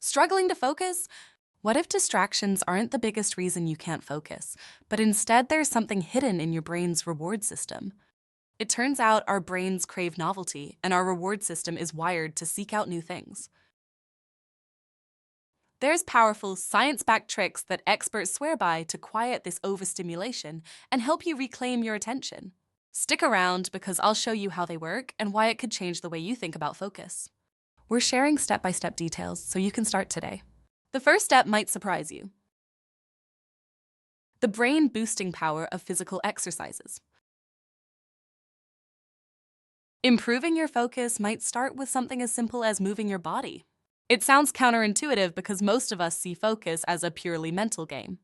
Struggling to focus? What if distractions aren't the biggest reason you can't focus, but instead there's something hidden in your brain's reward system? It turns out our brains crave novelty, and our reward system is wired to seek out new things. There's powerful, science-backed tricks that experts swear by to quiet this overstimulation and help you reclaim your attention. Stick around because I'll show you how they work and why it could change the way you think about focus. We're sharing step-by-step details so you can start today. The first step might surprise you. The brain-boosting power of physical exercises. Improving your focus might start with something as simple as moving your body. It sounds counterintuitive because most of us see focus as a purely mental game.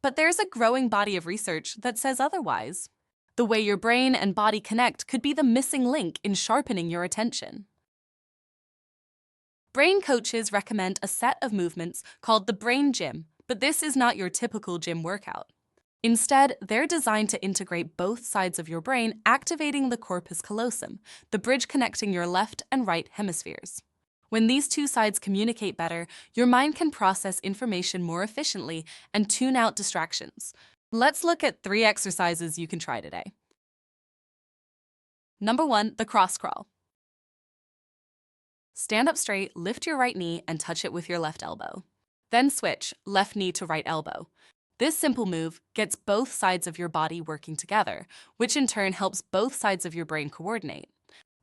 But there's a growing body of research that says otherwise. The way your brain and body connect could be the missing link in sharpening your attention. Brain coaches recommend a set of movements called the brain gym, but this is not your typical gym workout. Instead, they're designed to integrate both sides of your brain, activating the corpus callosum, the bridge connecting your left and right hemispheres. When these two sides communicate better, your mind can process information more efficiently and tune out distractions. Let's look at 3 exercises you can try today. Number 1, the cross crawl. Stand up straight, lift your right knee, and touch it with your left elbow. Then switch, left knee to right elbow. This simple move gets both sides of your body working together, which in turn helps both sides of your brain coordinate.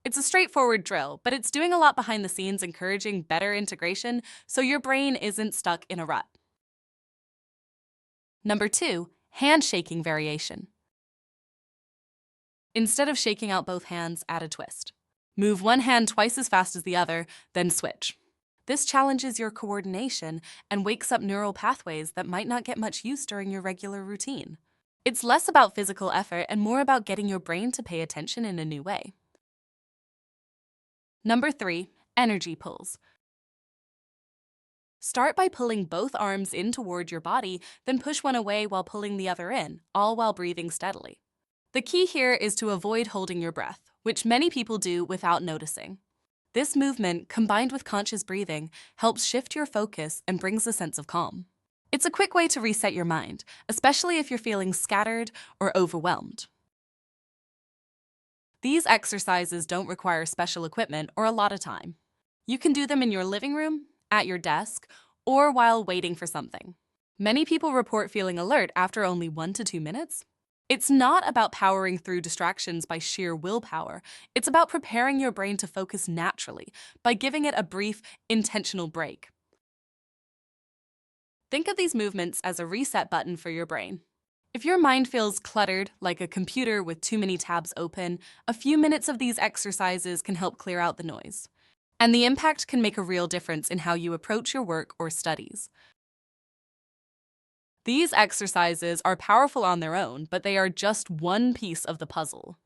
It's a straightforward drill, but it's doing a lot behind the scenes, encouraging better integration so your brain isn't stuck in a rut. Number 2, handshaking variation. Instead of shaking out both hands, add a twist. Move one hand twice as fast as the other, then switch. This challenges your coordination and wakes up neural pathways that might not get much use during your regular routine. It's less about physical effort and more about getting your brain to pay attention in a new way. Number 3, energy pulls. Start by pulling both arms in toward your body, then push one away while pulling the other in, all while breathing steadily. The key here is to avoid holding your breath, which many people do without noticing. This movement, combined with conscious breathing, helps shift your focus and brings a sense of calm. It's a quick way to reset your mind, especially if you're feeling scattered or overwhelmed. These exercises don't require special equipment or a lot of time. You can do them in your living room, at your desk, or while waiting for something. Many people report feeling alert after only 1 to 2 minutes. It's not about powering through distractions by sheer willpower. It's about preparing your brain to focus naturally by giving it a brief, intentional break. Think of these movements as a reset button for your brain. If your mind feels cluttered, like a computer with too many tabs open, a few minutes of these exercises can help clear out the noise. And the impact can make a real difference in how you approach your work or studies. These exercises are powerful on their own, but they are just one piece of the puzzle.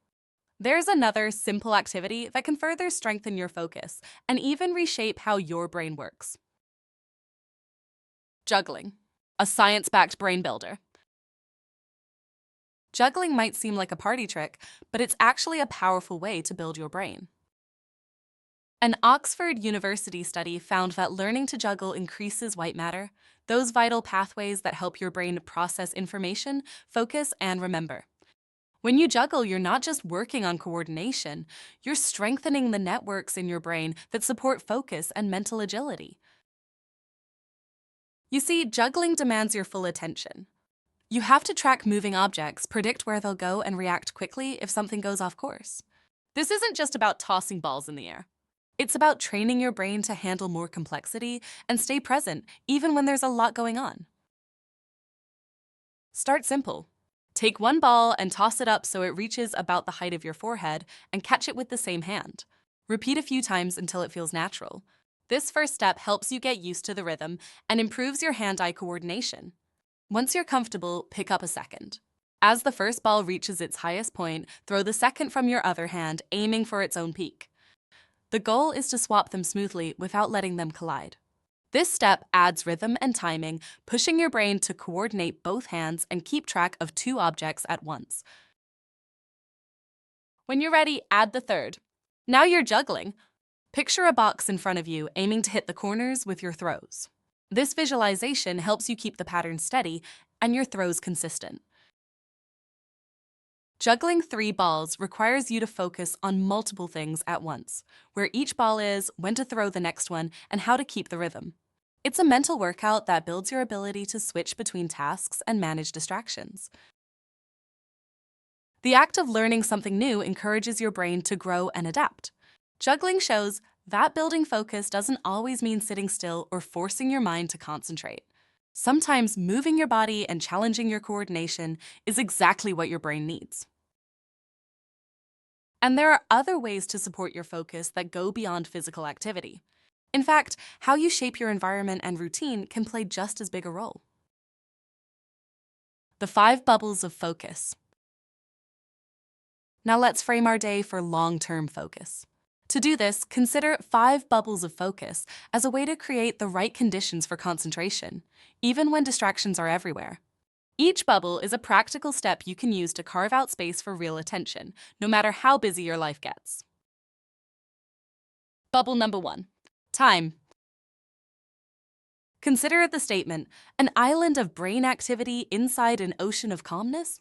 There's another simple activity that can further strengthen your focus and even reshape how your brain works. Juggling, a science-backed brain builder. Juggling might seem like a party trick, but it's actually a powerful way to build your brain. An Oxford University study found that learning to juggle increases white matter, those vital pathways that help your brain process information, focus, and remember. When you juggle, you're not just working on coordination, you're strengthening the networks in your brain that support focus and mental agility. You see, juggling demands your full attention. You have to track moving objects, predict where they'll go, and react quickly if something goes off course. This isn't just about tossing balls in the air. It's about training your brain to handle more complexity and stay present even when there's a lot going on. Start simple. Take one ball and toss it up so it reaches about the height of your forehead and catch it with the same hand. Repeat a few times until it feels natural. This first step helps you get used to the rhythm and improves your hand-eye coordination. Once you're comfortable, pick up a second. As the first ball reaches its highest point, throw the second from your other hand, aiming for its own peak. The goal is to swap them smoothly without letting them collide. This step adds rhythm and timing, pushing your brain to coordinate both hands and keep track of 2 objects at once. When you're ready, add the third. Now you're juggling. Picture a box in front of you aiming to hit the corners with your throws. This visualization helps you keep the pattern steady and your throws consistent. Juggling 3 balls requires you to focus on multiple things at once, where each ball is, when to throw the next one, and how to keep the rhythm. It's a mental workout that builds your ability to switch between tasks and manage distractions. The act of learning something new encourages your brain to grow and adapt. Juggling shows that building focus doesn't always mean sitting still or forcing your mind to concentrate. Sometimes moving your body and challenging your coordination is exactly what your brain needs. And there are other ways to support your focus that go beyond physical activity. In fact, how you shape your environment and routine can play just as big a role. The 5 bubbles of focus. Now let's frame our day for long-term focus. To do this, consider 5 bubbles of focus as a way to create the right conditions for concentration, even when distractions are everywhere. Each bubble is a practical step you can use to carve out space for real attention, no matter how busy your life gets. Bubble number 1. Time. Consider the statement, an island of brain activity inside an ocean of calmness.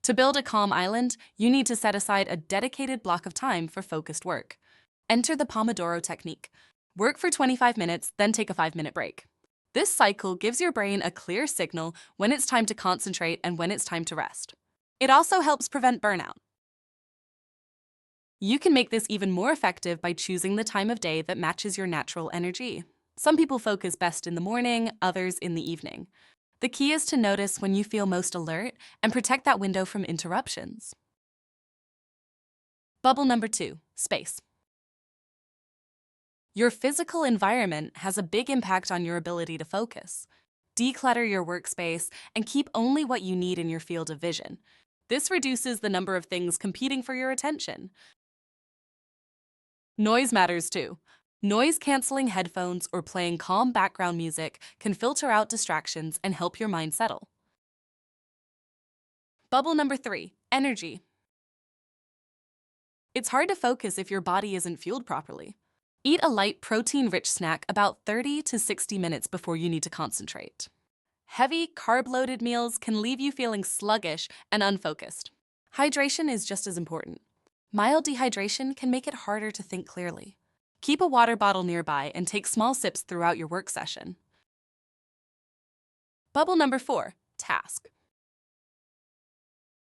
To build a calm island, you need to set aside a dedicated block of time for focused work. Enter the Pomodoro technique. Work for 25 minutes, then take a 5-minute break. This cycle gives your brain a clear signal when it's time to concentrate and when it's time to rest. It also helps prevent burnout. You can make this even more effective by choosing the time of day that matches your natural energy. Some people focus best in the morning, others in the evening. The key is to notice when you feel most alert and protect that window from interruptions. Bubble number 2, space. Your physical environment has a big impact on your ability to focus. Declutter your workspace and keep only what you need in your field of vision. This reduces the number of things competing for your attention. Noise matters too. Noise-canceling headphones or playing calm background music can filter out distractions and help your mind settle. Bubble number 3, energy. It's hard to focus if your body isn't fueled properly. Eat a light protein-rich snack about 30 to 60 minutes before you need to concentrate. Heavy, carb-loaded meals can leave you feeling sluggish and unfocused. Hydration is just as important. Mild dehydration can make it harder to think clearly. Keep a water bottle nearby and take small sips throughout your work session. Bubble number 4, task.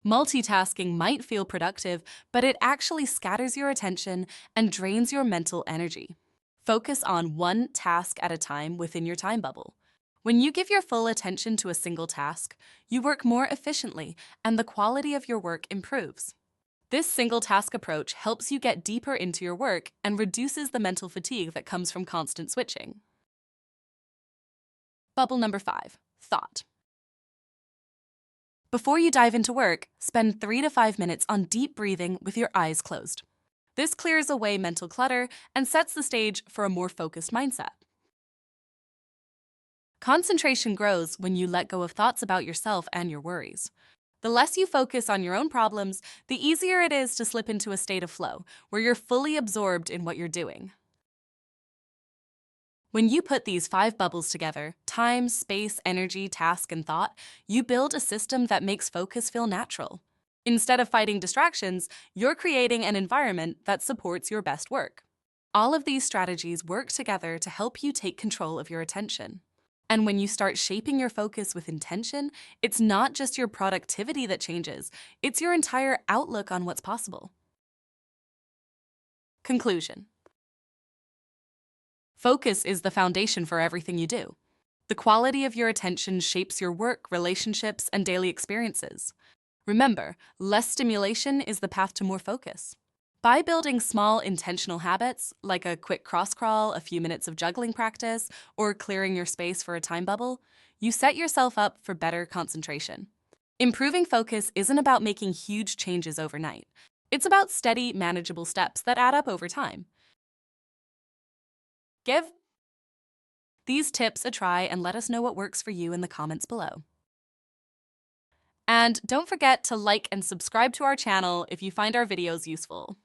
Multitasking might feel productive, but it actually scatters your attention and drains your mental energy. Focus on one task at a time within your time bubble. When you give your full attention to a single task, you work more efficiently and the quality of your work improves. This single task approach helps you get deeper into your work and reduces the mental fatigue that comes from constant switching. Bubble number 5, thought. Before you dive into work, spend 3 to 5 minutes on deep breathing with your eyes closed. This clears away mental clutter and sets the stage for a more focused mindset. Concentration grows when you let go of thoughts about yourself and your worries. The less you focus on your own problems, the easier it is to slip into a state of flow, where you're fully absorbed in what you're doing. When you put these 5 bubbles together, time, space, energy, task, and thought, you build a system that makes focus feel natural. Instead of fighting distractions, you're creating an environment that supports your best work. All of these strategies work together to help you take control of your attention. And when you start shaping your focus with intention, it's not just your productivity that changes, it's your entire outlook on what's possible. Conclusion. Focus is the foundation for everything you do. The quality of your attention shapes your work, relationships, and daily experiences. Remember, less stimulation is the path to more focus. By building small, intentional habits, like a quick cross-crawl, a few minutes of juggling practice, or clearing your space for a time bubble, you set yourself up for better concentration. Improving focus isn't about making huge changes overnight. It's about steady, manageable steps that add up over time. Give these tips a try and let us know what works for you in the comments below. And don't forget to like and subscribe to our channel if you find our videos useful.